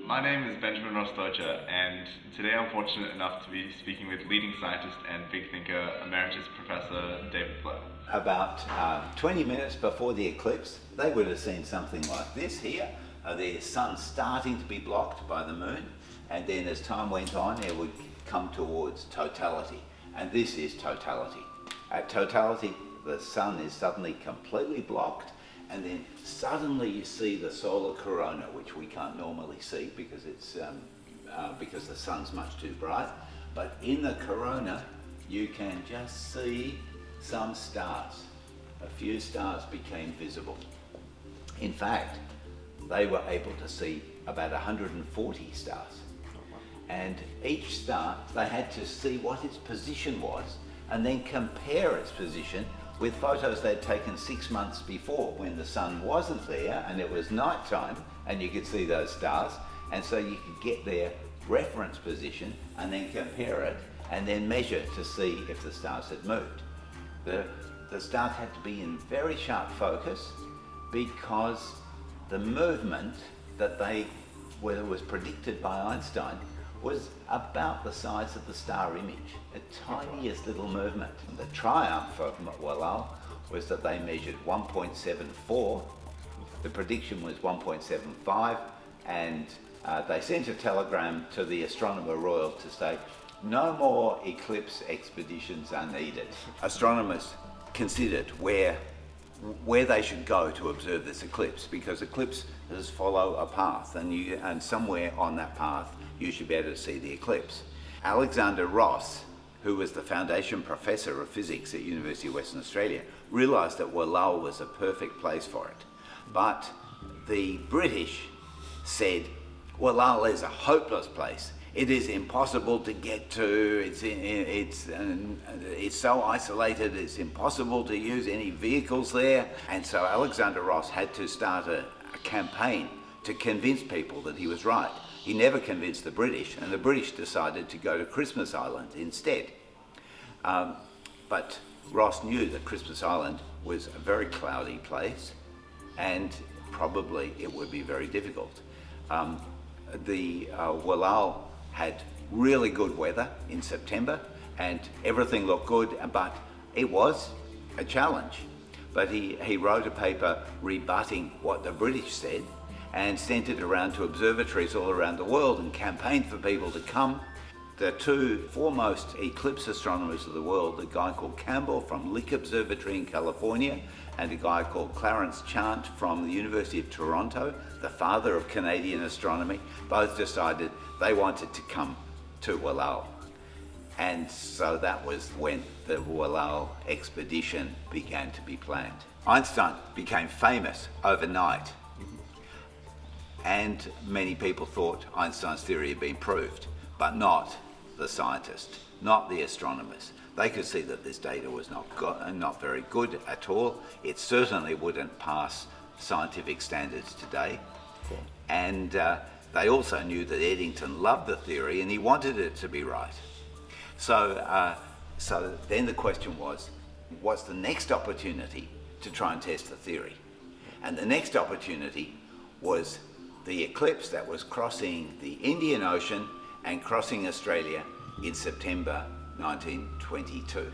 My name is Ben Rossdeutscher, and today I'm fortunate enough to be speaking with leading scientist and big thinker, Emeritus Professor David Blair. About 20 minutes before the eclipse, they would have seen something like this here. The sun starting to be blocked by the moon, and then as time went on, it would come towards totality. And this is totality. At totality, the sun is suddenly completely blocked, and then suddenly you see the solar corona, which we can't normally see because because the sun's much too bright. But in the corona, you can just see some stars. A few stars became visible. In fact, they were able to see about 140 stars. And each star, they had to see what its position was and then compare its position with photos they'd taken 6 months before when the sun wasn't there and it was nighttime and you could see those stars. And so you could get their reference position and then compare it and then measure to see if the stars had moved. The stars had to be in very sharp focus because the movement that was predicted by Einstein was about the size of the star image, the tiniest little movement. And the triumph of Wallal was that they measured 1.74, the prediction was 1.75, and they sent a telegram to the Astronomer Royal to say, no more eclipse expeditions are needed. Astronomers considered where they should go to observe this eclipse, because eclipses follow a path, and somewhere on that path you should be able to see the eclipse. Alexander Ross, who was the foundation professor of physics at University of Western Australia, realised that Wallal was a perfect place for it. But the British said, Wallal is a hopeless place. It is impossible to get to, it's so isolated, it's impossible to use any vehicles there. And so Alexander Ross had to start a campaign to convince people that he was right. He never convinced the British, and the British decided to go to Christmas Island instead. But Ross knew that Christmas Island was a very cloudy place, and probably it would be very difficult. Wallal had really good weather in September, and everything looked good, but it was a challenge. But he wrote a paper rebutting what the British said and sent it around to observatories all around the world and campaigned for people to come. The two foremost eclipse astronomers of the world, a guy called Campbell from Lick Observatory in California and a guy called Clarence Chant from the University of Toronto, the father of Canadian astronomy, both decided they wanted to come to Wallal. And so that was when the Wallal Expedition began to be planned. Einstein became famous overnight, and many people thought Einstein's theory had been proved, but not the scientists, not the astronomers. They could see that this data was not very good at all. It certainly wouldn't pass scientific standards today. Cool. And they also knew that Eddington loved the theory and he wanted it to be right. So then the question was, what's the next opportunity to try and test the theory? And the next opportunity was the eclipse that was crossing the Indian Ocean and crossing Australia in September 1922.